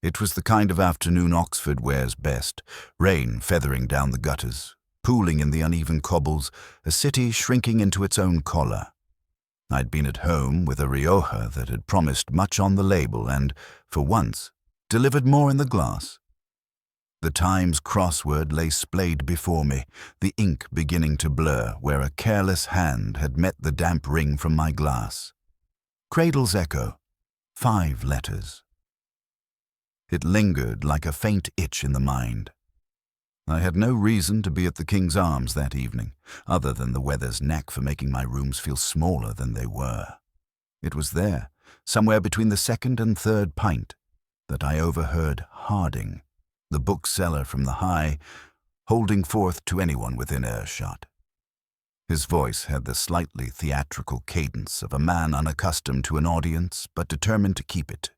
It was the kind of afternoon Oxford wears best, rain feathering down the gutters, pooling in the uneven cobbles, a city shrinking into its own collar. I'd been at home with a Rioja that had promised much on the label and, for once, delivered more in the glass. The Times crossword lay splayed before me, the ink beginning to blur where a careless hand had met the damp ring from my glass. Cradle's echo, 5 letters. It lingered like a faint itch in the mind. I had no reason to be at the King's Arms that evening, other than the weather's knack for making my rooms feel smaller than they were. It was there, somewhere between the second and third pint, that I overheard Harding, the bookseller from the High, holding forth to anyone within earshot. His voice had the slightly theatrical cadence of a man unaccustomed to an audience but determined to keep it.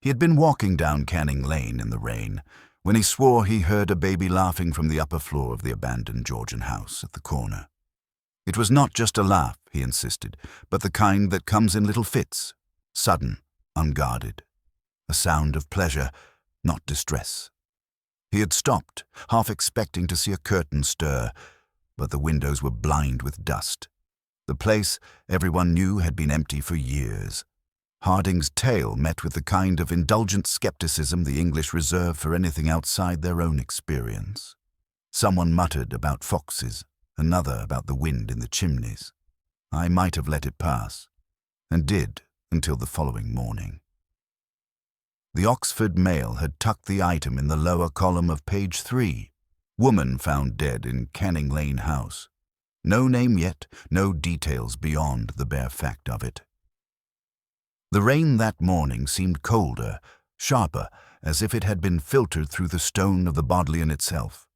He had been walking down Canning Lane in the rain when he swore he heard a baby laughing from the upper floor of the abandoned Georgian house at the corner. It was not just a laugh, he insisted, but the kind that comes in little fits, sudden, unguarded. A sound of pleasure, not distress. He had stopped, half expecting to see a curtain stir, but the windows were blind with dust. The place, everyone knew, had been empty for years. Harding's tale met with the kind of indulgent skepticism the English reserve for anything outside their own experience. Someone muttered about foxes, another about the wind in the chimneys. I might have let it pass, and did until the following morning. The Oxford Mail had tucked the item in the lower column of page 3. Woman found dead in Canning Lane house. No name yet, no details beyond the bare fact of it. The rain that morning seemed colder, sharper, as if it had been filtered through the stone of the Bodleian itself.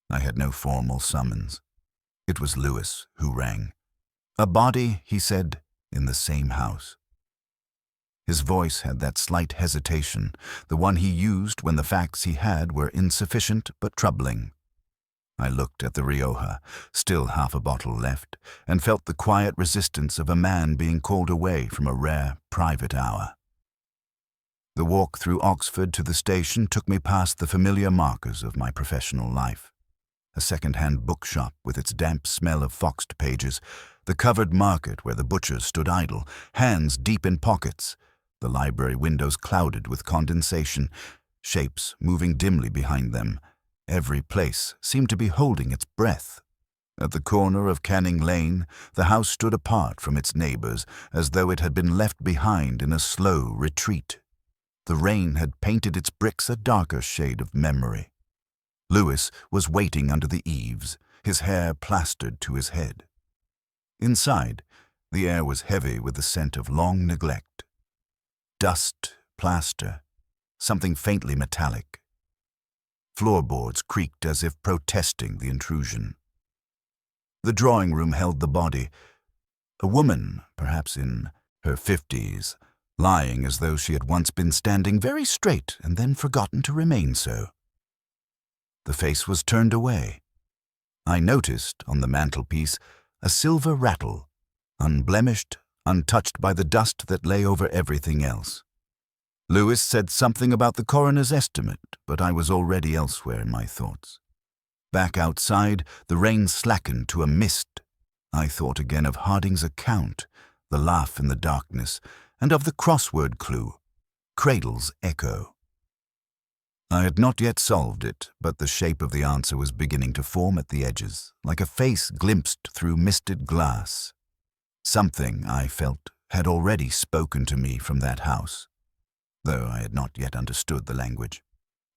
I had no formal summons. It was Lewis who rang. A body, he said, in the same house. His voice had that slight hesitation, the one he used when the facts he had were insufficient but troubling. I looked at the Rioja, still half a bottle left, and felt the quiet resistance of a man being called away from a rare, private hour. The walk through Oxford to the station took me past the familiar markers of my professional life. A second-hand bookshop with its damp smell of foxed pages, the covered market where the butchers stood idle, hands deep in pockets, the library windows clouded with condensation, shapes moving dimly behind them. Every place seemed to be holding its breath. At the corner of Canning Lane, the house stood apart from its neighbors, as though it had been left behind in a slow retreat. The rain had painted its bricks a darker shade of memory. Lewis was waiting under the eaves, his hair plastered to his head. Inside, the air was heavy with the scent of long neglect. Dust, plaster, something faintly metallic. Floorboards creaked as if protesting the intrusion. The drawing room held the body, a woman, perhaps in her 50s, lying as though she had once been standing very straight and then forgotten to remain so. The face was turned away. I noticed, on the mantelpiece, a silver rattle, unblemished, untouched by the dust that lay over everything else. Lewis said something about the coroner's estimate, but I was already elsewhere in my thoughts. Back outside, the rain slackened to a mist. I thought again of Harding's account, the laugh in the darkness, and of the crossword clue, Cradle's echo. I had not yet solved it, but the shape of the answer was beginning to form at the edges, like a face glimpsed through misted glass. Something, I felt, had already spoken to me from that house, though I had not yet understood the language.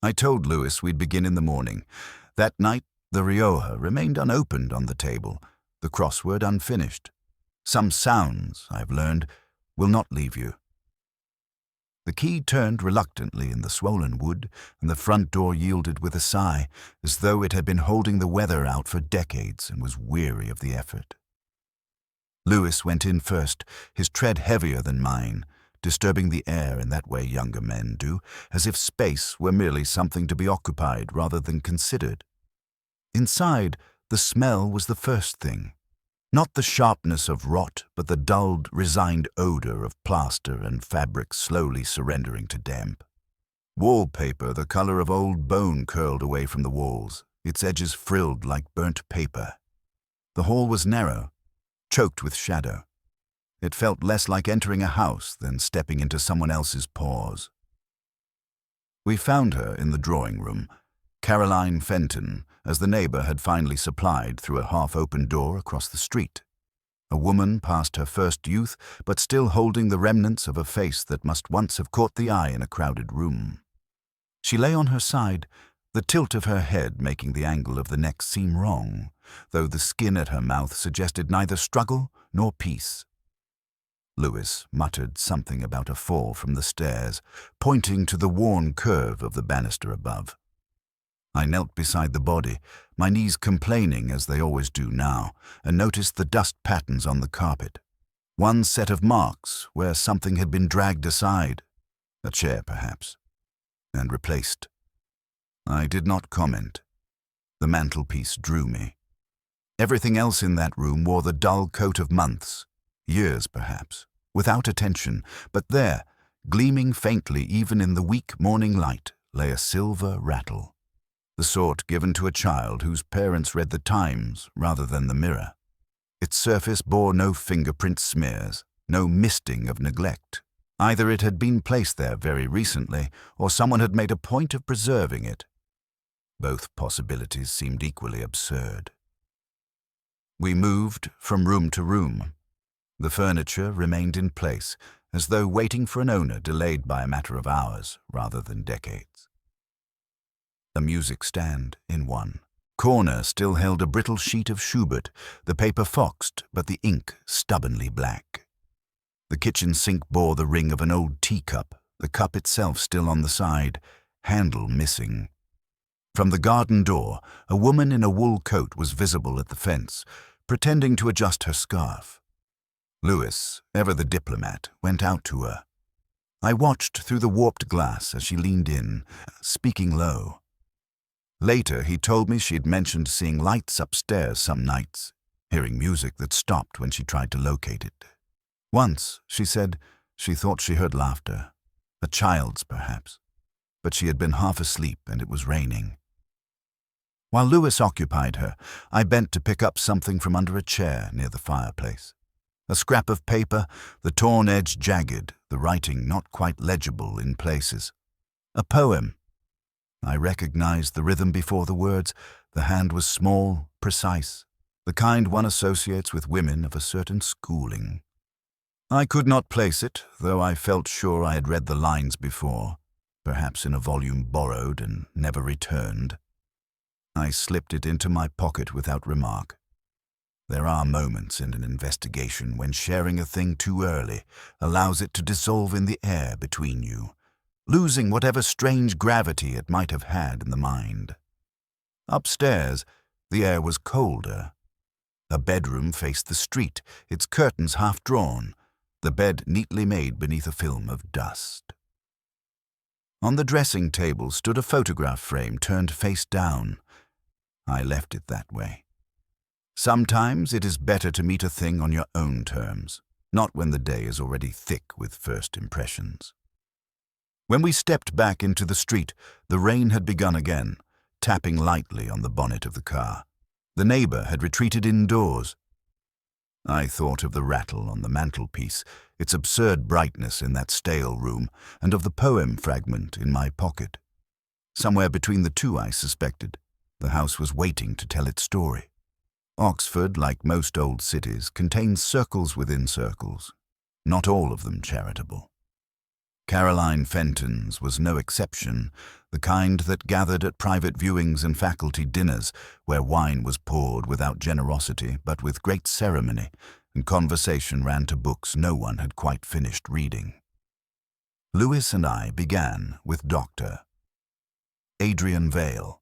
I told Lewis we'd begin in the morning. That night, the Rioja remained unopened on the table, the crossword unfinished. Some sounds, I've learned, will not leave you. The key turned reluctantly in the swollen wood, and the front door yielded with a sigh, as though it had been holding the weather out for decades and was weary of the effort. Lewis went in first, his tread heavier than mine, disturbing the air in that way younger men do, as if space were merely something to be occupied rather than considered. Inside, the smell was the first thing. Not the sharpness of rot, but the dulled, resigned odor of plaster and fabric slowly surrendering to damp. Wallpaper the color of old bone curled away from the walls, its edges frilled like burnt paper. The hall was narrow, choked with shadow. It felt less like entering a house than stepping into someone else's paws. We found her in the drawing room, Caroline Fenton, as the neighbor had finally supplied through a half-open door across the street. A woman past her first youth, but still holding the remnants of a face that must once have caught the eye in a crowded room. She lay on her side, the tilt of her head making the angle of the neck seem wrong, though the skin at her mouth suggested neither struggle nor peace. Lewis muttered something about a fall from the stairs, pointing to the worn curve of the banister above. I knelt beside the body, my knees complaining as they always do now, and noticed the dust patterns on the carpet. One set of marks where something had been dragged aside, a chair perhaps, and replaced. I did not comment. The mantelpiece drew me. Everything else in that room wore the dull coat of months, years perhaps, without attention, but there, gleaming faintly even in the weak morning light, lay a silver rattle, the sort given to a child whose parents read the Times rather than the Mirror. Its surface bore no fingerprint smears, no misting of neglect. Either it had been placed there very recently, or someone had made a point of preserving it. Both possibilities seemed equally absurd. We moved from room to room. The furniture remained in place, as though waiting for an owner delayed by a matter of hours rather than decades. A music stand in one corner still held a brittle sheet of Schubert, the paper foxed but the ink stubbornly black. The kitchen sink bore the ring of an old teacup, the cup itself still on the side, handle missing. From the garden door, a woman in a wool coat was visible at the fence, pretending to adjust her scarf. Lewis, ever the diplomat, went out to her. I watched through the warped glass as she leaned in, speaking low. Later, he told me she'd mentioned seeing lights upstairs some nights, hearing music that stopped when she tried to locate it. Once, she said, she thought she heard laughter, a child's perhaps, but she had been half asleep and it was raining. While Lewis occupied her, I bent to pick up something from under a chair near the fireplace. A scrap of paper, the torn edge jagged, the writing not quite legible in places. A poem. I recognized the rhythm before the words. The hand was small, precise, the kind one associates with women of a certain schooling. I could not place it, though I felt sure I had read the lines before, perhaps in a volume borrowed and never returned. I slipped it into my pocket without remark. There are moments in an investigation when sharing a thing too early allows it to dissolve in the air between you, losing whatever strange gravity it might have had in the mind. Upstairs, the air was colder. A bedroom faced the street, its curtains half drawn, the bed neatly made beneath a film of dust. On the dressing table stood a photograph frame turned face down. I left it that way. Sometimes it is better to meet a thing on your own terms, not when the day is already thick with first impressions. When we stepped back into the street, the rain had begun again, tapping lightly on the bonnet of the car. The neighbor had retreated indoors. I thought of the rattle on the mantelpiece, its absurd brightness in that stale room, and of the poem fragment in my pocket. Somewhere between the two, I suspected, the house was waiting to tell its story. Oxford, like most old cities, contains circles within circles, not all of them charitable. Caroline Fenton's was no exception, the kind that gathered at private viewings and faculty dinners, where wine was poured without generosity but with great ceremony, and conversation ran to books no one had quite finished reading. Lewis and I began with Dr. Adrian Vale.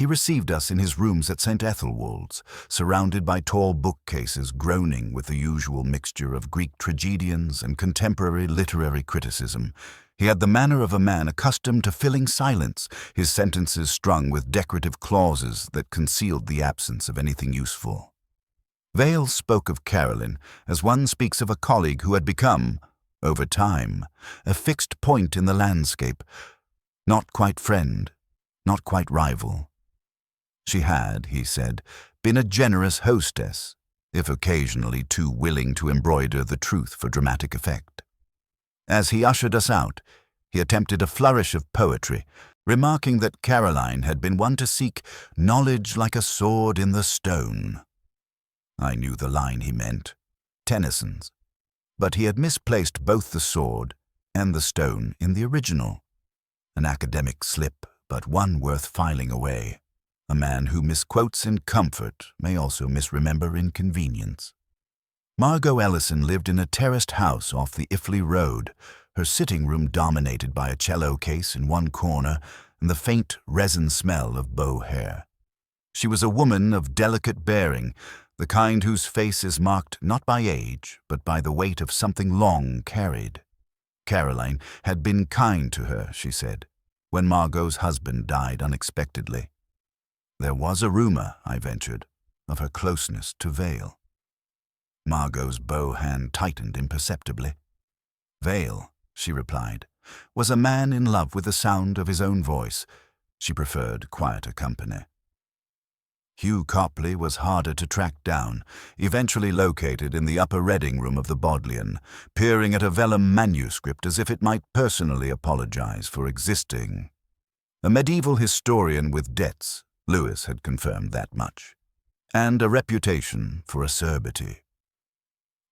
He received us in his rooms at St. Ethelwold's, surrounded by tall bookcases groaning with the usual mixture of Greek tragedians and contemporary literary criticism. He had the manner of a man accustomed to filling silence, his sentences strung with decorative clauses that concealed the absence of anything useful. Vale spoke of Caroline as one speaks of a colleague who had become, over time, a fixed point in the landscape, not quite friend, not quite rival. She had, he said, been a generous hostess, if occasionally too willing to embroider the truth for dramatic effect. As he ushered us out, he attempted a flourish of poetry, remarking that Caroline had been one to seek knowledge like a sword in the stone. I knew the line he meant, Tennyson's, but he had misplaced both the sword and the stone in the original. An academic slip, but one worth filing away. A man who misquotes in comfort may also misremember in convenience. Margot Ellison lived in a terraced house off the Iffley Road, her sitting room dominated by a cello case in one corner and the faint resin smell of bow hair. She was a woman of delicate bearing, the kind whose face is marked not by age, but by the weight of something long carried. Caroline had been kind to her, she said, when Margot's husband died unexpectedly. There was a rumor, I ventured, of her closeness to Vale. Margot's bow hand tightened imperceptibly. Vale, she replied, was a man in love with the sound of his own voice. She preferred quieter company. Hugh Copley was harder to track down, eventually located in the upper reading room of the Bodleian, peering at a vellum manuscript as if it might personally apologize for existing. A medieval historian with debts, Lewis had confirmed that much, and a reputation for acerbity.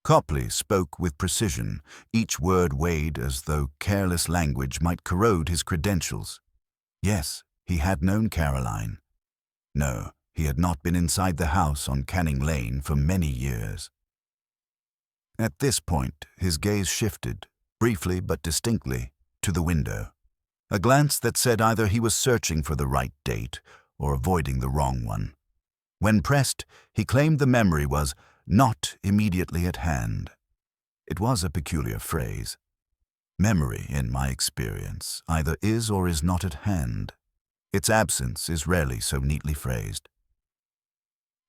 Copley spoke with precision, each word weighed as though careless language might corrode his credentials. Yes, he had known Caroline. No, he had not been inside the house on Canning Lane for many years. At this point, his gaze shifted, briefly but distinctly, to the window, a glance that said either he was searching for the right date or avoiding the wrong one. When pressed, he claimed the memory was not immediately at hand. It was a peculiar phrase. Memory, in my experience, either is or is not at hand. Its absence is rarely so neatly phrased.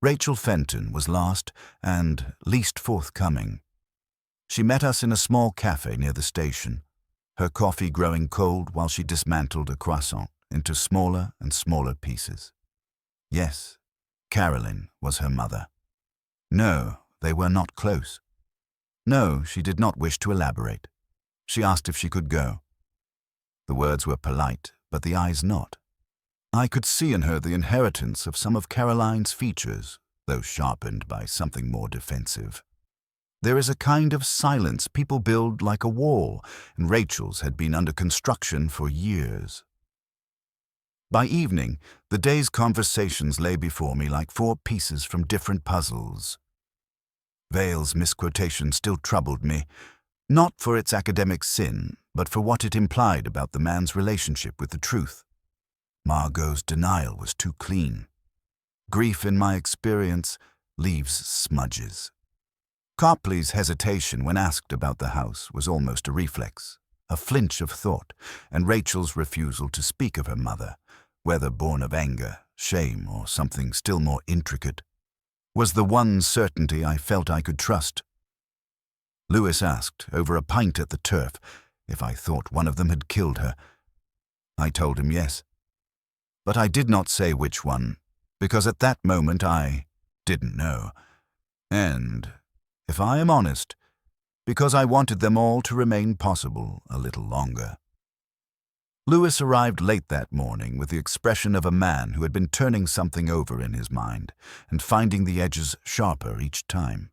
Rachel Fenton was last and least forthcoming. She met us in a small cafe near the station, her coffee growing cold while she dismantled a croissant into smaller and smaller pieces. Yes, Caroline was her mother. No, they were not close. No, she did not wish to elaborate. She asked if she could go. The words were polite, but the eyes not. I could see in her the inheritance of some of Caroline's features, though sharpened by something more defensive. There is a kind of silence people build like a wall, and Rachel's had been under construction for years. By evening, the day's conversations lay before me like 4 pieces from different puzzles. Vale's misquotation still troubled me, not for its academic sin, but for what it implied about the man's relationship with the truth. Margot's denial was too clean. Grief, in my experience, leaves smudges. Copley's hesitation when asked about the house was almost a reflex, a flinch of thought, and Rachel's refusal to speak of her mother, whether born of anger, shame, or something still more intricate, was the one certainty I felt I could trust. Lewis asked, over a pint at the Turf, if I thought one of them had killed her. I told him yes. But I did not say which one, because at that moment I didn't know. And, if I am honest, because I wanted them all to remain possible a little longer. Lewis arrived late that morning with the expression of a man who had been turning something over in his mind and finding the edges sharper each time.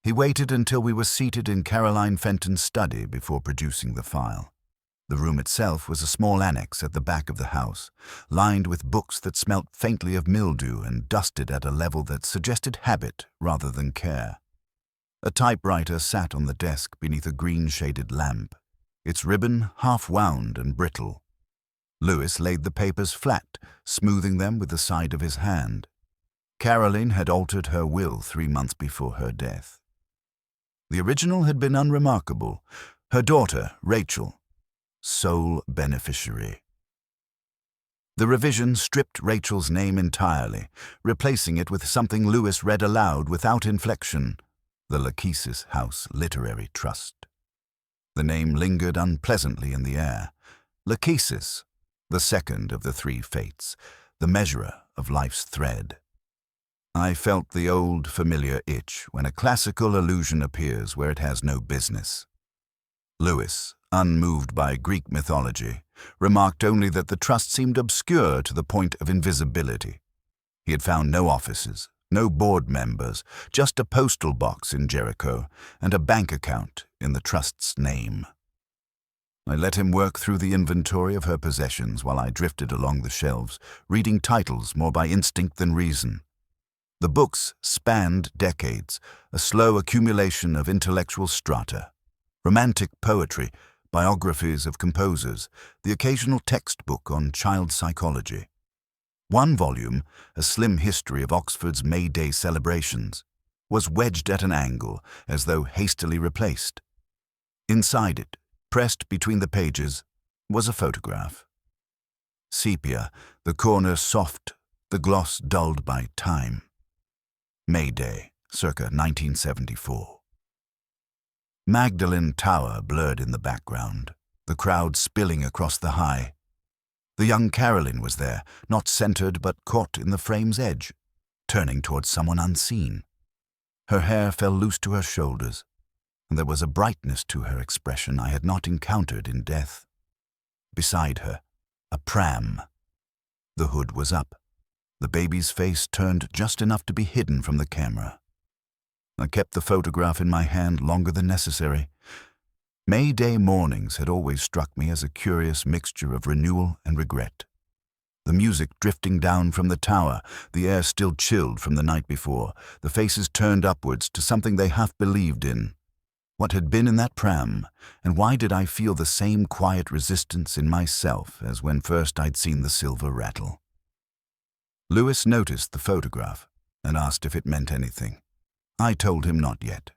He waited until we were seated in Caroline Fenton's study before producing the file. The room itself was a small annex at the back of the house, lined with books that smelt faintly of mildew and dusted at a level that suggested habit rather than care. A typewriter sat on the desk beneath a green-shaded lamp, its ribbon half-wound and brittle. Lewis laid the papers flat, smoothing them with the side of his hand. Caroline had altered her will 3 months before her death. The original had been unremarkable. Her daughter, Rachel, sole beneficiary. The revision stripped Rachel's name entirely, replacing it with something Lewis read aloud without inflection: the Lachesis House Literary Trust. The name lingered unpleasantly in the air. Lachesis, the second of the three fates, the measurer of life's thread. I felt the old familiar itch when a classical allusion appears where it has no business. Lewis, unmoved by Greek mythology, remarked only that the trust seemed obscure to the point of invisibility. He had found no offices, no board members, just a postal box in Jericho and a bank account in the trust's name. I let him work through the inventory of her possessions while I drifted along the shelves, reading titles more by instinct than reason. The books spanned decades, a slow accumulation of intellectual strata. Romantic poetry, biographies of composers, the occasional textbook on child psychology. One volume, a slim history of Oxford's May Day celebrations, was wedged at an angle as though hastily replaced. Inside it, pressed between the pages, was a photograph. Sepia, the corner soft, the gloss dulled by time. May Day, circa 1974. Magdalen Tower blurred in the background, the crowd spilling across the high. The young Caroline was there, not centered but caught in the frame's edge, turning towards someone unseen. Her hair fell loose to her shoulders, and there was a brightness to her expression I had not encountered in death. Beside her, a pram. The hood was up. The baby's face turned just enough to be hidden from the camera. I kept the photograph in my hand longer than necessary. May Day mornings had always struck me as a curious mixture of renewal and regret. The music drifting down from the tower, the air still chilled from the night before, the faces turned upwards to something they half believed in. What had been in that pram, and why did I feel the same quiet resistance in myself as when first I'd seen the silver rattle? Lewis noticed the photograph and asked if it meant anything. I told him not yet,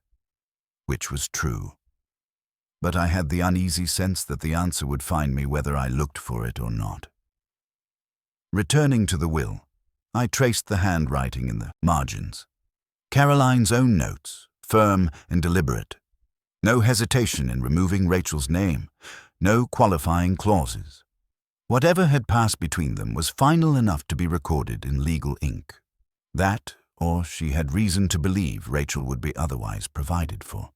which was true. But I had the uneasy sense that the answer would find me whether I looked for it or not. Returning to the will, I traced the handwriting in the margins. Caroline's own notes, firm and deliberate. No hesitation in removing Rachel's name, no qualifying clauses. Whatever had passed between them was final enough to be recorded in legal ink. That, or she had reason to believe Rachel would be otherwise provided for.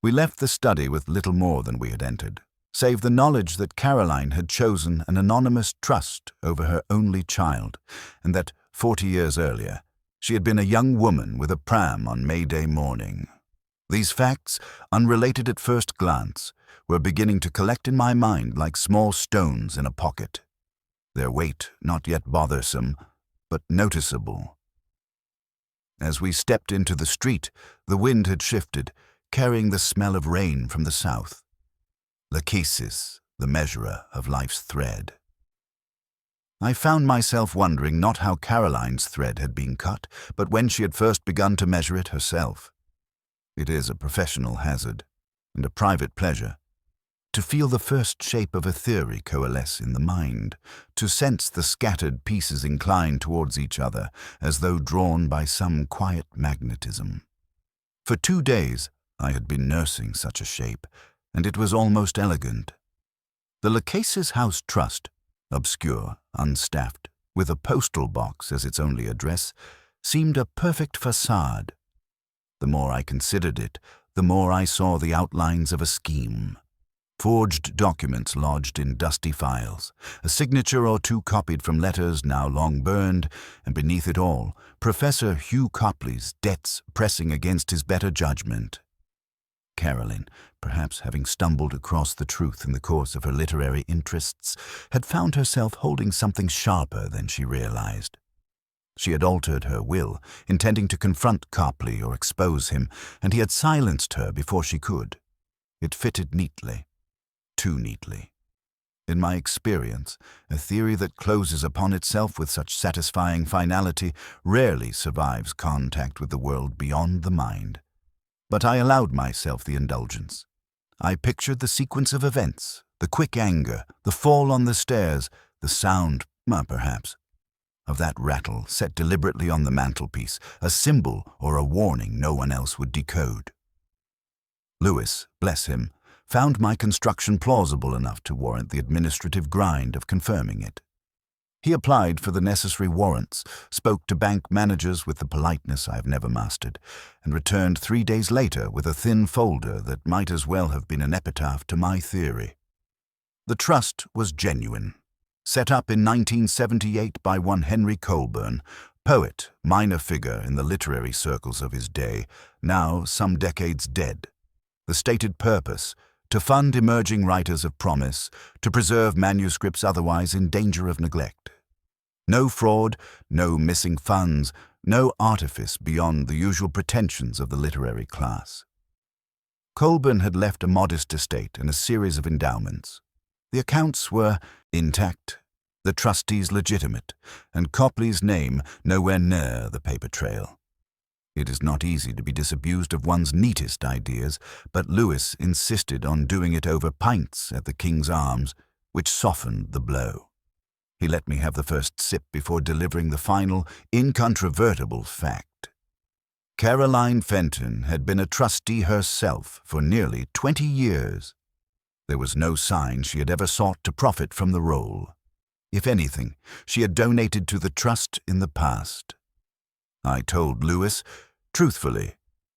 We left the study with little more than we had entered, save the knowledge that Caroline had chosen an anonymous trust over her only child, and that 40 years earlier she had been a young woman with a pram on May Day morning. These facts, unrelated at first glance, were beginning to collect in my mind like small stones in a pocket, their weight not yet bothersome, but noticeable. As we stepped into the street, the wind had shifted, carrying the smell of rain from the south. Lachesis, the measurer of life's thread. I found myself wondering not how Caroline's thread had been cut, but when she had first begun to measure it herself. It is a professional hazard, and a private pleasure, to feel the first shape of a theory coalesce in the mind, to sense the scattered pieces incline towards each other as though drawn by some quiet magnetism. For 2 days I had been nursing such a shape, and it was almost elegant. The Lachesis House Trust, obscure, unstaffed, with a postal box as its only address, seemed a perfect facade. The more I considered it, the more I saw the outlines of a scheme. Forged documents lodged in dusty files, a signature or two copied from letters now long burned, and beneath it all, Professor Hugh Copley's debts pressing against his better judgment. Caroline, perhaps having stumbled across the truth in the course of her literary interests, had found herself holding something sharper than she realized. She had altered her will, intending to confront Copley or expose him, and he had silenced her before she could. It fitted neatly. Too neatly. In my experience, a theory that closes upon itself with such satisfying finality rarely survives contact with the world beyond the mind. But I allowed myself the indulgence. I pictured the sequence of events, the quick anger, the fall on the stairs, the sound, perhaps, of that rattle set deliberately on the mantelpiece, a symbol or a warning no one else would decode. Lewis, bless him, found my construction plausible enough to warrant the administrative grind of confirming it. He applied for the necessary warrants, spoke to bank managers with the politeness I have never mastered, and returned 3 days later with a thin folder that might as well have been an epitaph to my theory. The trust was genuine. Set up in 1978 by one Henry Colburn, poet, minor figure in the literary circles of his day, now some decades dead. The stated purpose: to fund emerging writers of promise, to preserve manuscripts otherwise in danger of neglect. No fraud, no missing funds, no artifice beyond the usual pretensions of the literary class. Colburn had left a modest estate and a series of endowments. The accounts were intact, the trustees legitimate, and Copley's name nowhere near the paper trail. It is not easy to be disabused of one's neatest ideas, but Lewis insisted on doing it over pints at the King's Arms, which softened the blow. He let me have the first sip before delivering the final, incontrovertible fact. Caroline Fenton had been a trustee herself for nearly 20 years. There was no sign she had ever sought to profit from the role. If anything, she had donated to the trust in the past. I told Lewis, truthfully,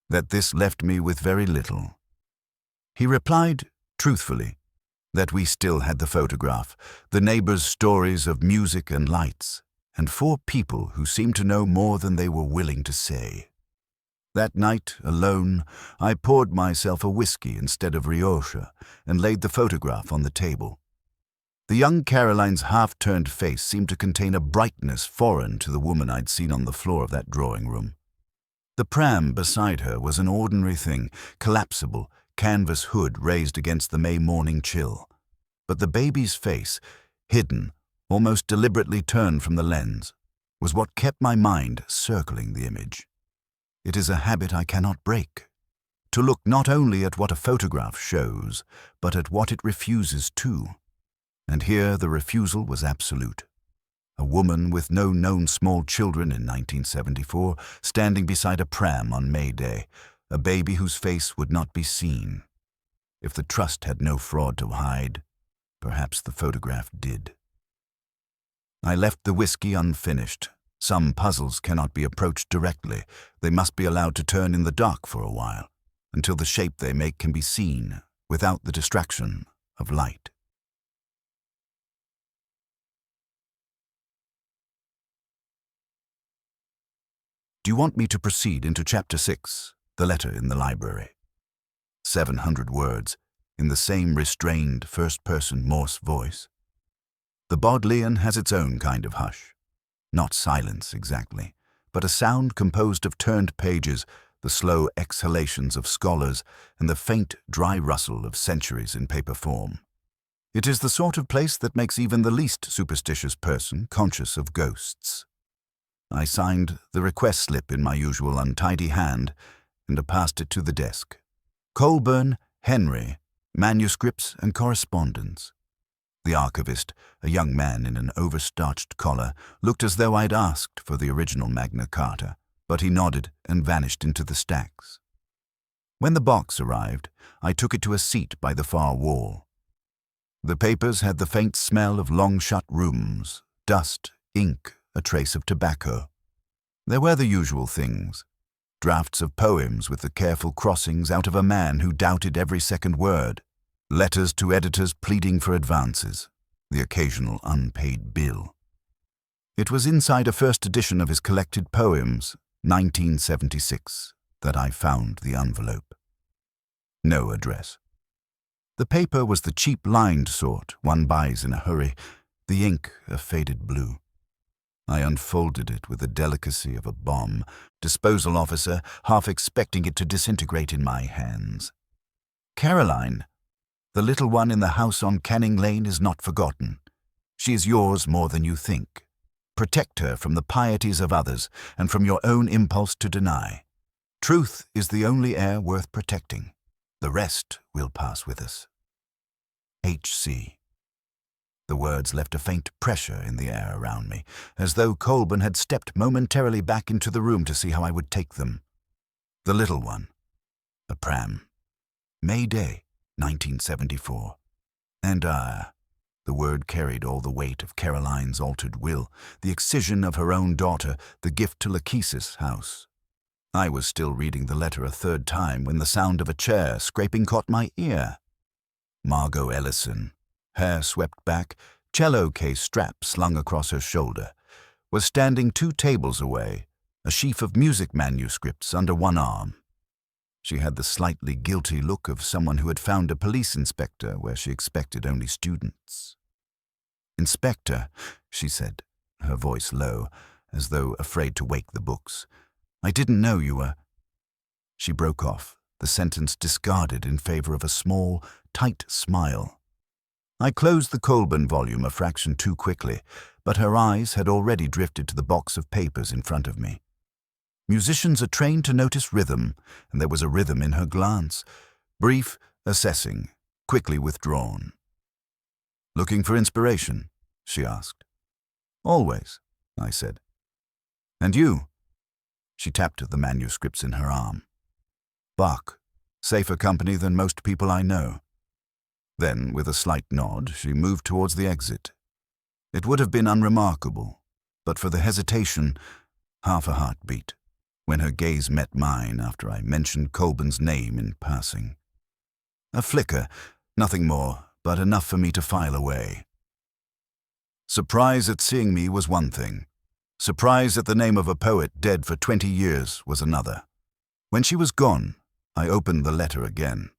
that this left me with very little. He replied, truthfully, that we still had the photograph, the neighbors' stories of music and lights, and 4 people who seemed to know more than they were willing to say. That night, alone, I poured myself a whiskey instead of Rioja and laid the photograph on the table. The young Caroline's half-turned face seemed to contain a brightness foreign to the woman I'd seen on the floor of that drawing room. The pram beside her was an ordinary thing, collapsible, canvas hood raised against the May morning chill. But the baby's face, hidden, almost deliberately turned from the lens, was what kept my mind circling the image. It is a habit I cannot break, to look not only at what a photograph shows, but at what it refuses to. And here the refusal was absolute. A woman with no known small children in 1974, standing beside a pram on May Day, a baby whose face would not be seen. If the trust had no fraud to hide, perhaps the photograph did. I left the whiskey unfinished. Some puzzles cannot be approached directly. They must be allowed to turn in the dark for a while, until the shape they make can be seen without the distraction of light. Do you want me to proceed into Chapter 6, the letter in the library? 700 words, in the same restrained first-person Morse voice. The Bodleian has its own kind of hush. Not silence exactly, but a sound composed of turned pages, the slow exhalations of scholars, and the faint, dry rustle of centuries in paper form. It is the sort of place that makes even the least superstitious person conscious of ghosts. I signed the request slip in my usual untidy hand and passed it to the desk. Colburn, Henry, manuscripts and correspondence. The archivist, a young man in an overstarched collar, looked as though I'd asked for the original Magna Carta, but he nodded and vanished into the stacks. When the box arrived, I took it to a seat by the far wall. The papers had the faint smell of long-shut rooms, dust, ink, a trace of tobacco. There were the usual things. Drafts of poems with the careful crossings out of a man who doubted every second word. Letters to editors pleading for advances. The occasional unpaid bill. It was inside a first edition of his collected poems, 1976, that I found the envelope. No address. The paper was the cheap lined sort one buys in a hurry, the ink a faded blue. I unfolded it with the delicacy of a bomb, disposal officer, half expecting it to disintegrate in my hands. Caroline, the little one in the house on Canning Lane, is not forgotten. She is yours more than you think. Protect her from the pieties of others and from your own impulse to deny. Truth is the only heir worth protecting. The rest will pass with us. H.C. The words left a faint pressure in the air around me, as though Colburn had stepped momentarily back into the room to see how I would take them. The little one. A pram. May Day. 1974. And the word carried all the weight of Caroline's altered will, the excision of her own daughter, the gift to Lachesis' house. I was still reading the letter a third time when the sound of a chair scraping caught my ear. Margot Ellison, hair swept back, cello case strap slung across her shoulder, was standing 2 tables away, a sheaf of music manuscripts under one arm. She had the slightly guilty look of someone who had found a police inspector where she expected only students. "Inspector," she said, her voice low, as though afraid to wake the books. "I didn't know you were—" She broke off, the sentence discarded in favor of a small, tight smile. I closed the Colburn volume a fraction too quickly, but her eyes had already drifted to the box of papers in front of me. Musicians are trained to notice rhythm, and there was a rhythm in her glance. Brief, assessing, quickly withdrawn. "Looking for inspiration?" she asked. "Always," I said. "And you?" She tapped the manuscripts in her arm. "Bach, safer company than most people I know." Then, with a slight nod, she moved towards the exit. It would have been unremarkable, but for the hesitation, half a heartbeat, when her gaze met mine after I mentioned Colburn's name in passing. A flicker, nothing more, but enough for me to file away. Surprise at seeing me was one thing. Surprise at the name of a poet dead for 20 years was another. When she was gone, I opened the letter again.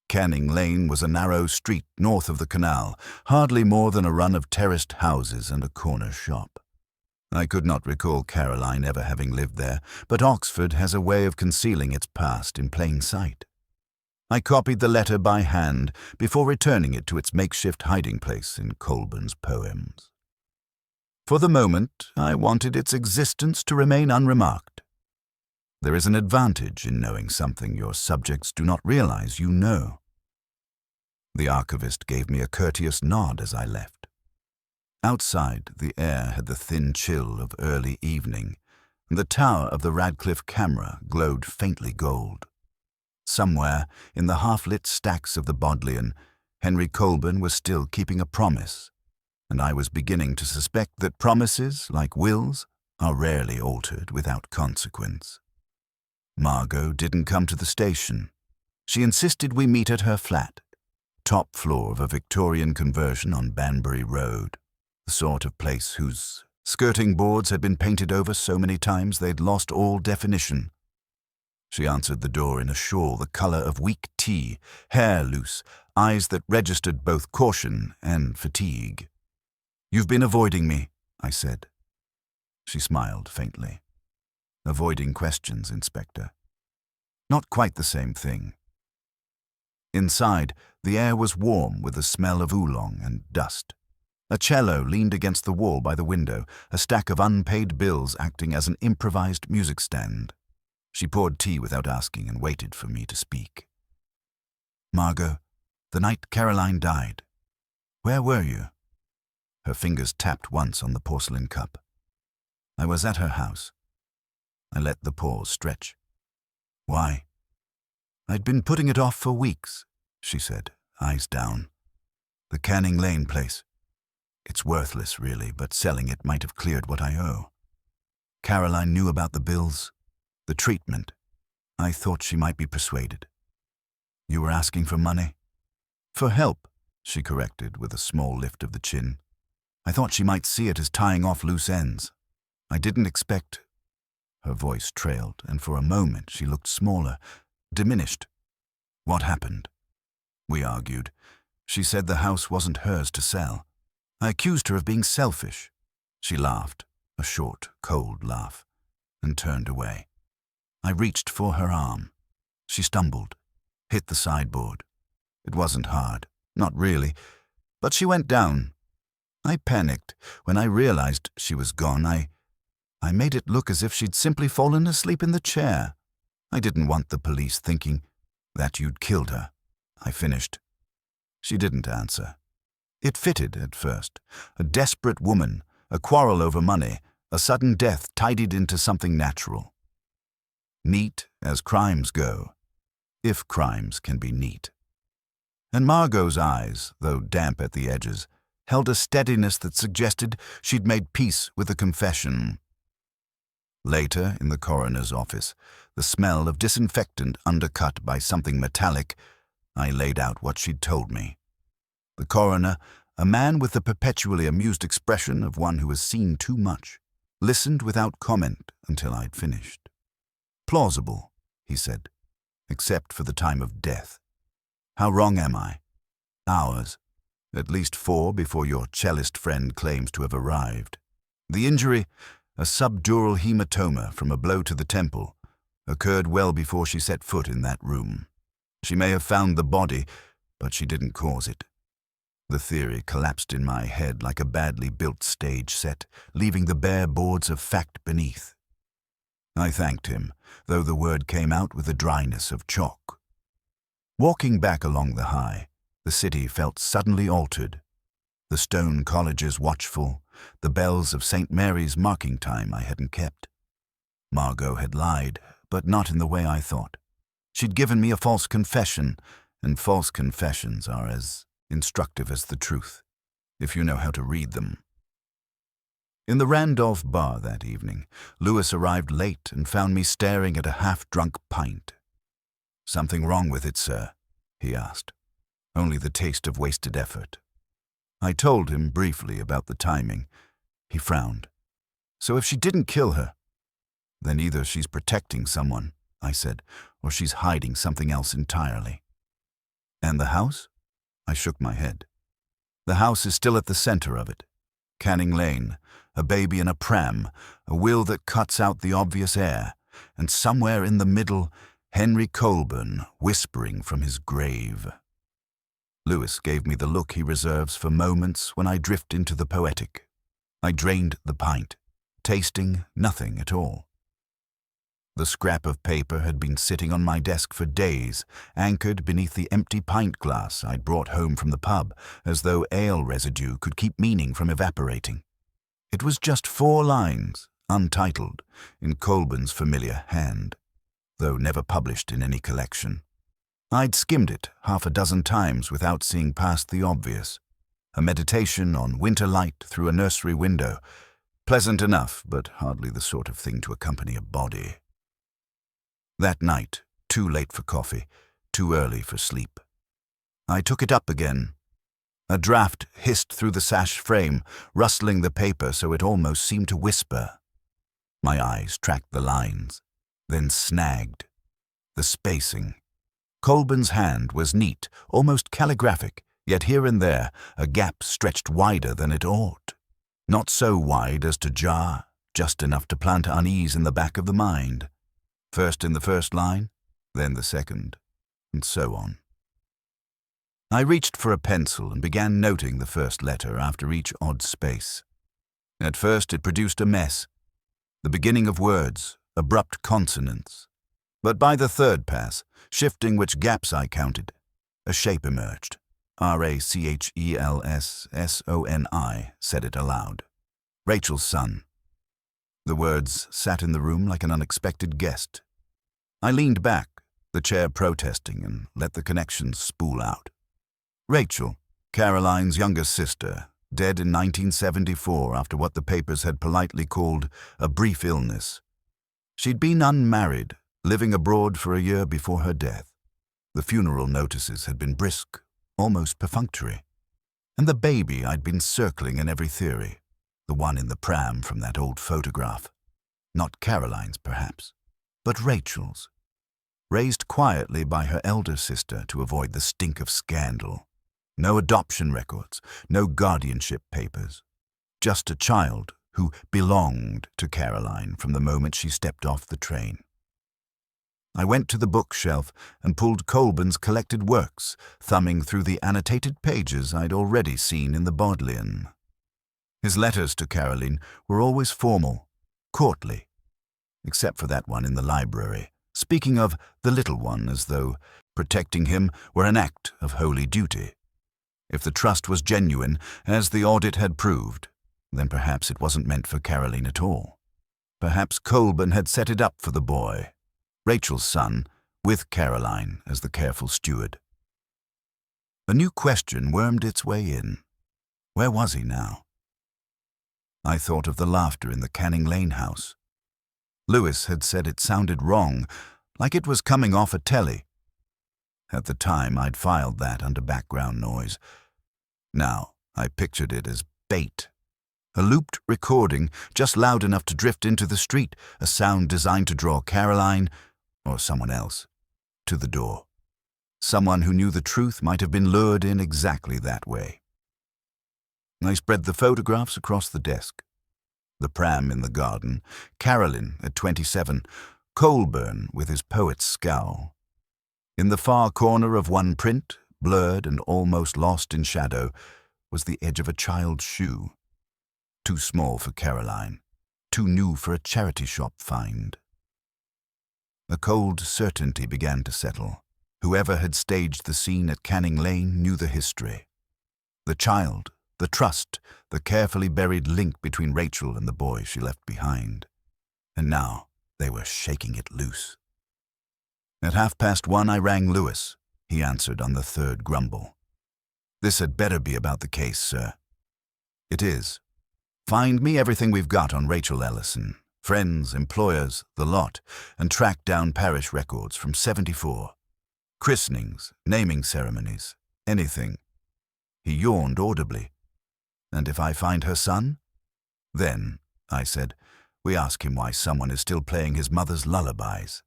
Canning Lane was a narrow street north of the canal, hardly more than a run of terraced houses and a corner shop. I could not recall Caroline ever having lived there, but Oxford has a way of concealing its past in plain sight. I copied the letter by hand before returning it to its makeshift hiding place in Colburn's poems. For the moment, I wanted its existence to remain unremarked. There is an advantage in knowing something your subjects do not realize you know. The archivist gave me a courteous nod as I left. Outside, the air had the thin chill of early evening, and the tower of the Radcliffe camera glowed faintly gold. Somewhere, in the half-lit stacks of the Bodleian, Henry Colburn was still keeping a promise, and I was beginning to suspect that promises, like wills, are rarely altered without consequence. Margot didn't come to the station. She insisted we meet at her flat, top floor of a Victorian conversion on Banbury Road, the sort of place whose skirting boards had been painted over so many times they'd lost all definition. She answered the door in a shawl the color of weak tea, hair loose, eyes that registered both caution and fatigue. "You've been avoiding me," I said. She smiled faintly. "Avoiding questions, Inspector. Not quite the same thing." Inside, the air was warm with the smell of oolong and dust. A cello leaned against the wall by the window, a stack of unpaid bills acting as an improvised music stand. She poured tea without asking and waited for me to speak. "Margot, the night Caroline died, where were you?" Her fingers tapped once on the porcelain cup. "I was at her house." I let the pause stretch. "Why?" "I'd been putting it off for weeks," she said, eyes down. "The Canning Lane place. It's worthless, really, but selling it might have cleared what I owe. Caroline knew about the bills, the treatment. I thought she might be persuaded." "You were asking for money?" "For help," she corrected with a small lift of the chin. "I thought she might see it as tying off loose ends. I didn't expect—" Her voice trailed, and for a moment she looked smaller, diminished. "What happened?" We argued. She said the house wasn't hers to sell. I accused her of being selfish. She laughed, a short, cold laugh, and turned away. I reached for her arm. She stumbled, hit the sideboard. It wasn't hard, not really, but she went down. I panicked. When I realized she was gone, I made it look as if she'd simply fallen asleep in the chair. I didn't want the police thinking that you'd killed her. I finished. She didn't answer. It fitted at first. A desperate woman, a quarrel over money, a sudden death tidied into something natural. Neat as crimes go, if crimes can be neat. And Margot's eyes, though damp at the edges, held a steadiness that suggested she'd made peace with the confession. Later, in the coroner's office, the smell of disinfectant undercut by something metallic, I laid out what she'd told me. The coroner, a man with the perpetually amused expression of one who has seen too much, listened without comment until I'd finished. "Plausible," he said, "except for the time of death. How wrong am I? Hours, at least 4 before your cellist friend claims to have arrived. The injury, a subdural hematoma from a blow to the temple, occurred well before she set foot in that room. She may have found the body, but she didn't cause it." The theory collapsed in my head like a badly built stage set, leaving the bare boards of fact beneath. I thanked him, though the word came out with the dryness of chalk. Walking back along the High, the city felt suddenly altered. The stone colleges watchful, the bells of St. Mary's marking time I hadn't kept. Margot had lied, but not in the way I thought. She'd given me a false confession, and false confessions are as instructive as the truth, if you know how to read them. In the Randolph bar that evening, Lewis arrived late and found me staring at a half-drunk pint. "Something wrong with it, sir?" he asked. "Only the taste of wasted effort." I told him briefly about the timing. He frowned. "So if she didn't kill her, then either she's protecting someone," I said, "or she's hiding something else entirely." "And the house?" I shook my head. "The house is still at the center of it. Canning Lane, a baby in a pram, a will that cuts out the obvious heir, and somewhere in the middle, Henry Colburn whispering from his grave." Lewis gave me the look he reserves for moments when I drift into the poetic. I drained the pint, tasting nothing at all. The scrap of paper had been sitting on my desk for days, anchored beneath the empty pint glass I'd brought home from the pub, as though ale residue could keep meaning from evaporating. It was just 4 lines, untitled, in Colburn's familiar hand, though never published in any collection. I'd skimmed it 6 times without seeing past the obvious. A meditation on winter light through a nursery window. Pleasant enough, but hardly the sort of thing to accompany a body. That night, too late for coffee, too early for sleep. I took it up again. A draft hissed through the sash frame, rustling the paper so it almost seemed to whisper. My eyes tracked the lines, then snagged. The spacing. Colburn's hand was neat, almost calligraphic, yet here and there a gap stretched wider than it ought. Not so wide as to jar, just enough to plant unease in the back of the mind. First in the first line, then the second, and so on. I reached for a pencil and began noting the first letter after each odd space. At first it produced a mess, the beginning of words, abrupt consonants. But by the third pass, shifting which gaps I counted, a shape emerged. Rachelssoni, said it aloud. Rachel's son. The words sat in the room like an unexpected guest. I leaned back, the chair protesting, and let the connections spool out. Rachel, Caroline's younger sister, dead in 1974 after what the papers had politely called a brief illness. She'd been unmarried, living abroad for a year before her death. The funeral notices had been brisk, almost perfunctory. And the baby I'd been circling in every theory, the one in the pram from that old photograph. Not Caroline's, perhaps, but Rachel's. Raised quietly by her elder sister to avoid the stink of scandal. No adoption records, no guardianship papers. Just a child who belonged to Caroline from the moment she stepped off the train. I went to the bookshelf and pulled Colburn's collected works, thumbing through the annotated pages I'd already seen in the Bodleian. His letters to Caroline were always formal, courtly, except for that one in the library, speaking of the little one as though protecting him were an act of holy duty. If the trust was genuine, as the audit had proved, then perhaps it wasn't meant for Caroline at all. Perhaps Colburn had set it up for the boy, Rachel's son, with Caroline as the careful steward. A new question wormed its way in. Where was he now? I thought of the laughter in the Canning Lane house. Lewis had said it sounded wrong, like it was coming off a telly. At the time, I'd filed that under background noise. Now, I pictured it as bait. A looped recording, just loud enough to drift into the street, a sound designed to draw Caroline, or someone else, to the door. Someone who knew the truth might have been lured in exactly that way. I spread the photographs across the desk. The pram in the garden, Carolyn at 27, Colburn with his poet's scowl. In the far corner of one print, blurred and almost lost in shadow, was the edge of a child's shoe. Too small for Caroline, too new for a charity shop find. A cold certainty began to settle. Whoever had staged the scene at Canning Lane knew the history. The child, the trust, the carefully buried link between Rachel and the boy she left behind. And now they were shaking it loose. At 1:30 I rang Lewis. He answered on the third grumble. "This had better be about the case, sir." "It is. Find me everything we've got on Rachel Ellison, friends, employers, the lot, and track down parish records from 74. Christenings, naming ceremonies, anything." He yawned audibly. "And if I find her son?" "Then," I said, "we ask him why someone is still playing his mother's lullabies."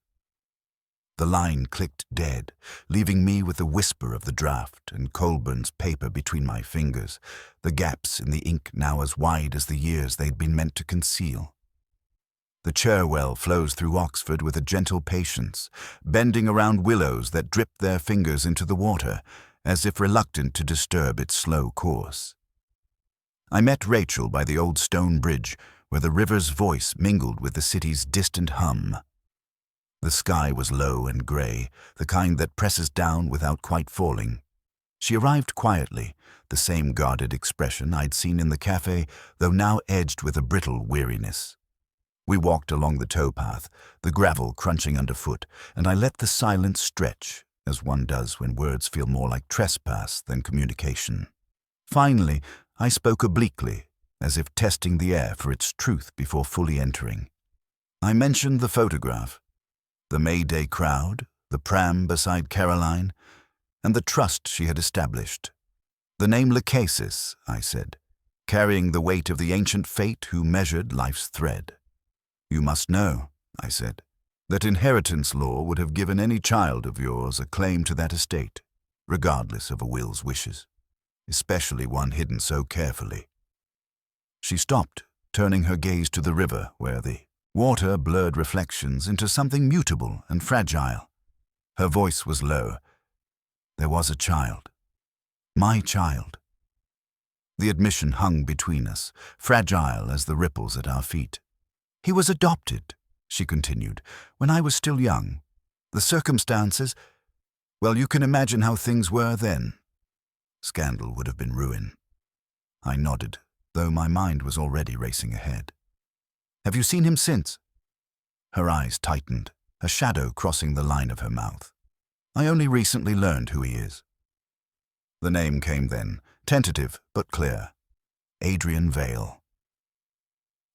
The line clicked dead, leaving me with the whisper of the draft and Colburn's paper between my fingers, the gaps in the ink now as wide as the years they'd been meant to conceal. The Cherwell flows through Oxford with a gentle patience, bending around willows that drip their fingers into the water, as if reluctant to disturb its slow course. I met Rachel by the old stone bridge, where the river's voice mingled with the city's distant hum. The sky was low and grey, the kind that presses down without quite falling. She arrived quietly, the same guarded expression I'd seen in the cafe, though now edged with a brittle weariness. We walked along the towpath, the gravel crunching underfoot, and I let the silence stretch, as one does when words feel more like trespass than communication. Finally, I spoke obliquely, as if testing the air for its truth before fully entering. I mentioned the photograph, the May Day crowd, the pram beside Caroline, and the trust she had established. The name Lachesis, I said, carrying the weight of the ancient fate who measured life's thread. "You must know," I said, "that inheritance law would have given any child of yours a claim to that estate, regardless of a will's wishes, especially one hidden so carefully." She stopped, turning her gaze to the river where the water blurred reflections into something mutable and fragile. Her voice was low. "There was a child. My child." The admission hung between us, fragile as the ripples at our feet. "He was adopted," she continued, "when I was still young. The circumstances, well, you can imagine how things were then. Scandal would have been ruin." I nodded, though my mind was already racing ahead. "Have you seen him since?" Her eyes tightened, a shadow crossing the line of her mouth. "I only recently learned who he is." The name came then, tentative but clear. Adrian Vale.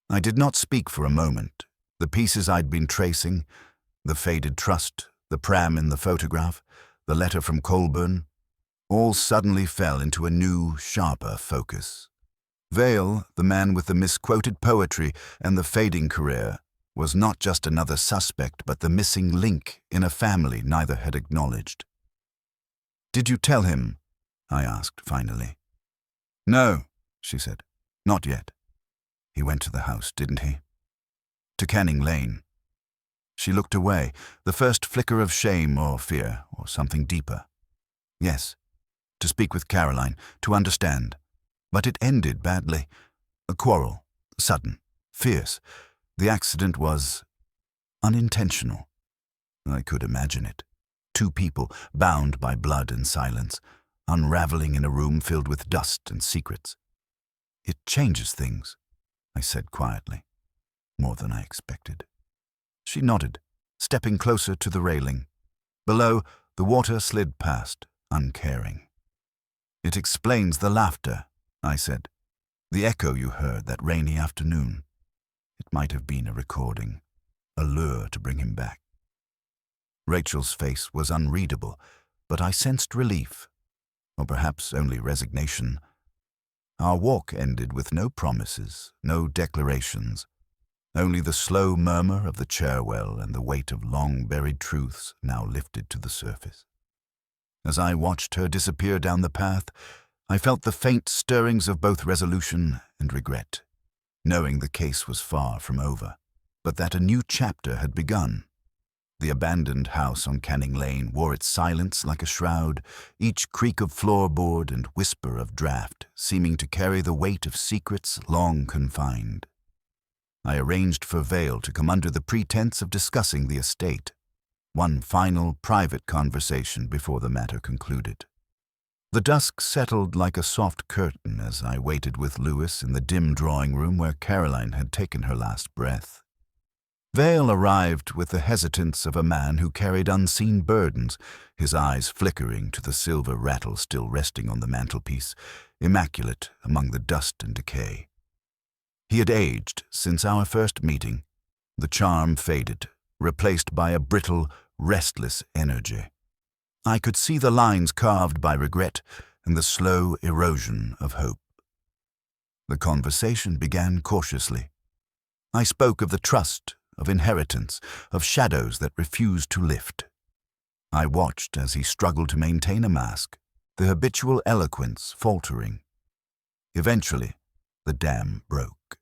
I did not speak for a moment. The pieces I'd been tracing, the faded trust, the pram in the photograph, the letter from Colburn, all suddenly fell into a new, sharper focus. Vale, the man with the misquoted poetry and the fading career, was not just another suspect but the missing link in a family neither had acknowledged. "Did you tell him?" I asked finally. "No," she said, "not yet." "He went to the house, didn't he?" "To Canning Lane." She looked away, the first flicker of shame or fear or something deeper. "Yes, to speak with Caroline, to understand. But it ended badly. A quarrel, sudden, fierce. The accident was unintentional." I could imagine it. Two people, bound by blood and silence, unraveling in a room filled with dust and secrets. "It changes things," I said quietly, more than I expected. She nodded, stepping closer to the railing. Below, the water slid past, uncaring. "It explains the laughter," I said. "The echo you heard that rainy afternoon. It might have been a recording, a lure to bring him back." Rachel's face was unreadable, but I sensed relief, or perhaps only resignation. Our walk ended with no promises, no declarations, only the slow murmur of the chair-well and the weight of long-buried truths now lifted to the surface. As I watched her disappear down the path, I felt the faint stirrings of both resolution and regret, knowing the case was far from over, but that a new chapter had begun. The abandoned house on Canning Lane wore its silence like a shroud, each creak of floorboard and whisper of draft seeming to carry the weight of secrets long confined. I arranged for Vale to come under the pretense of discussing the estate, one final private conversation before the matter concluded. The dusk settled like a soft curtain as I waited with Lewis in the dim drawing room where Caroline had taken her last breath. Vale arrived with the hesitance of a man who carried unseen burdens, his eyes flickering to the silver rattle still resting on the mantelpiece, immaculate among the dust and decay. He had aged since our first meeting, the charm faded, replaced by a brittle, restless energy. I could see the lines carved by regret and the slow erosion of hope. The conversation began cautiously. I spoke of the trust, of inheritance, of shadows that refused to lift. I watched as he struggled to maintain a mask, the habitual eloquence faltering. Eventually, the dam broke.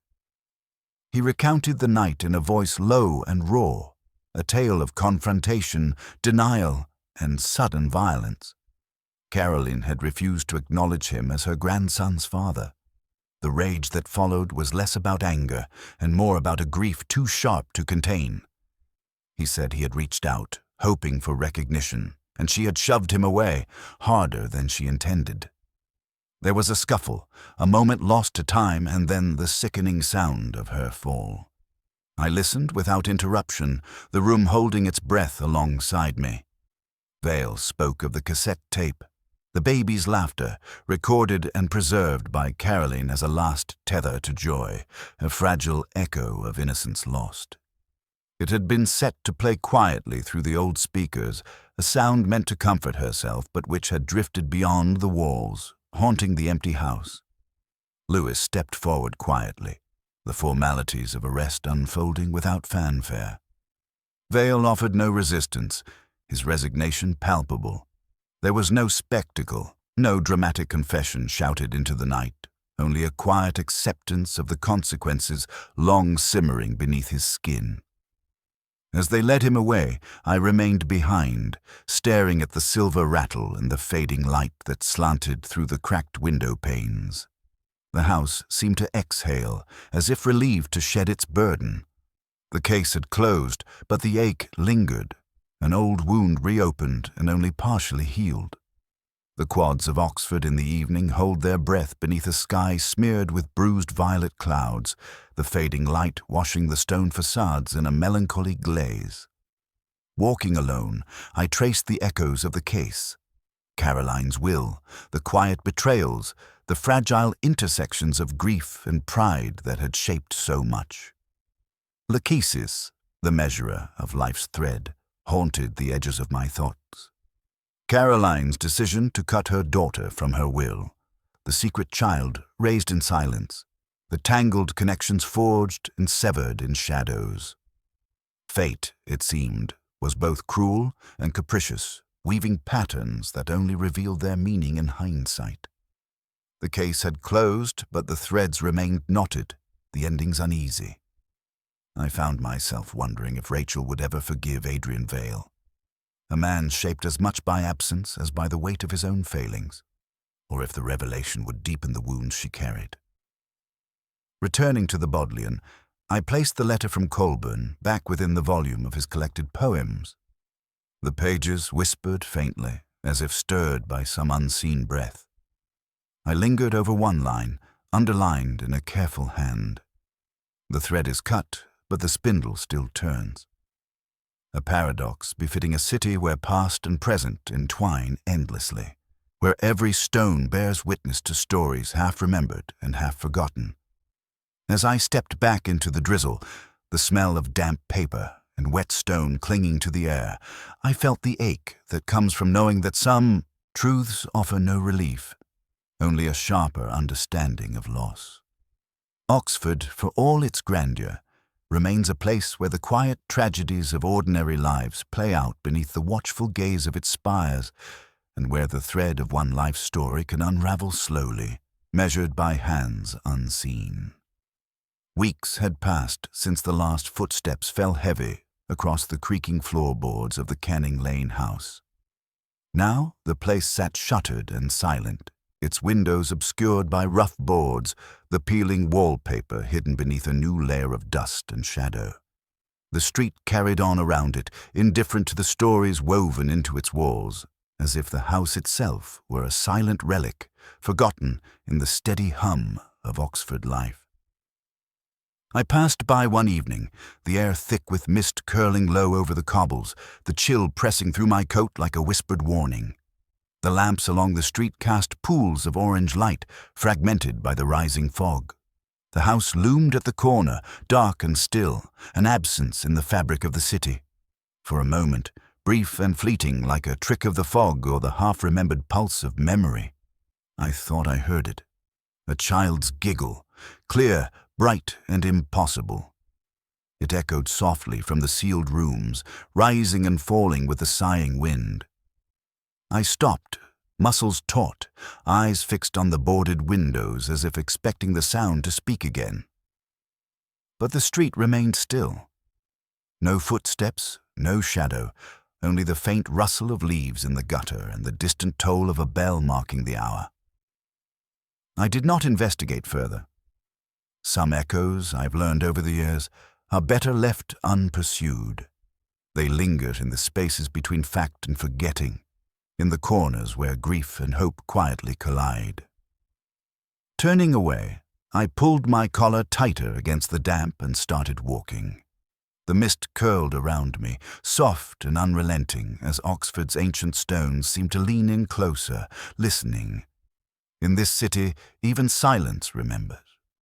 He recounted the night in a voice low and raw, a tale of confrontation, denial, and sudden violence. Caroline had refused to acknowledge him as her grandson's father. The rage that followed was less about anger and more about a grief too sharp to contain. He said he had reached out, hoping for recognition, and she had shoved him away, harder than she intended. There was a scuffle, a moment lost to time, and then the sickening sound of her fall. I listened without interruption, the room holding its breath alongside me. Vale spoke of the cassette tape, the baby's laughter, recorded and preserved by Caroline as a last tether to joy, a fragile echo of innocence lost. It had been set to play quietly through the old speakers, a sound meant to comfort herself, but which had drifted beyond the walls, haunting the empty house. Lewis stepped forward quietly, the formalities of arrest unfolding without fanfare. Vale offered no resistance, his resignation palpable. There was no spectacle, no dramatic confession shouted into the night, only a quiet acceptance of the consequences long simmering beneath his skin. As they led him away, I remained behind, staring at the silver rattle and the fading light that slanted through the cracked window panes. The house seemed to exhale, as if relieved to shed its burden. The case had closed, but the ache lingered. An old wound reopened and only partially healed. The quads of Oxford in the evening hold their breath beneath a sky smeared with bruised violet clouds, the fading light washing the stone facades in a melancholy glaze. Walking alone, I traced the echoes of the case. Caroline's will, the quiet betrayals, the fragile intersections of grief and pride that had shaped so much. Lachesis, the measurer of life's thread, haunted the edges of my thoughts. Caroline's decision to cut her daughter from her will, the secret child raised in silence, the tangled connections forged and severed in shadows. Fate, it seemed, was both cruel and capricious, weaving patterns that only revealed their meaning in hindsight. The case had closed, but the threads remained knotted, the endings uneasy. I found myself wondering if Rachel would ever forgive Adrian Vale, a man shaped as much by absence as by the weight of his own failings, or if the revelation would deepen the wounds she carried. Returning to the Bodleian, I placed the letter from Colburn back within the volume of his collected poems. The pages whispered faintly, as if stirred by some unseen breath. I lingered over one line, underlined in a careful hand. The thread is cut, but the spindle still turns. A paradox befitting a city where past and present entwine endlessly. where every stone bears witness to stories half remembered and half forgotten. As I stepped back into the drizzle, the smell of damp paper and wet stone clinging to the air, I felt the ache that comes from knowing that some truths offer no relief, only a sharper understanding of loss. Oxford, for all its grandeur, remains a place where the quiet tragedies of ordinary lives play out beneath the watchful gaze of its spires, and where the thread of one life story can unravel slowly, measured by hands unseen. Weeks had passed since the last footsteps fell heavy across the creaking floorboards of the Canning Lane house. Now the place sat shuttered and silent, its windows obscured by rough boards, the peeling wallpaper hidden beneath a new layer of dust and shadow. The street carried on around it, indifferent to the stories woven into its walls, as if the house itself were a silent relic, forgotten in the steady hum of Oxford life. I passed by one evening, the air thick with mist curling low over the cobbles, the chill pressing through my coat like a whispered warning. The lamps along the street cast pools of orange light, fragmented by the rising fog. The house loomed at the corner, dark and still, an absence in the fabric of the city. For a moment, brief and fleeting like a trick of the fog or the half-remembered pulse of memory, I thought I heard it. A child's giggle, clear, bright and impossible. It echoed softly from the sealed rooms, rising and falling with the sighing wind. I stopped, muscles taut, eyes fixed on the boarded windows as if expecting the sound to speak again. But the street remained still. No footsteps, no shadow, only the faint rustle of leaves in the gutter and the distant toll of a bell marking the hour. I did not investigate further. Some echoes, I've learned over the years, are better left unpursued. They linger in the spaces between fact and forgetting, in the corners where grief and hope quietly collide. Turning away, I pulled my collar tighter against the damp and started walking. The mist curled around me, soft and unrelenting, as Oxford's ancient stones seemed to lean in closer, listening. In this city, even silence remembers.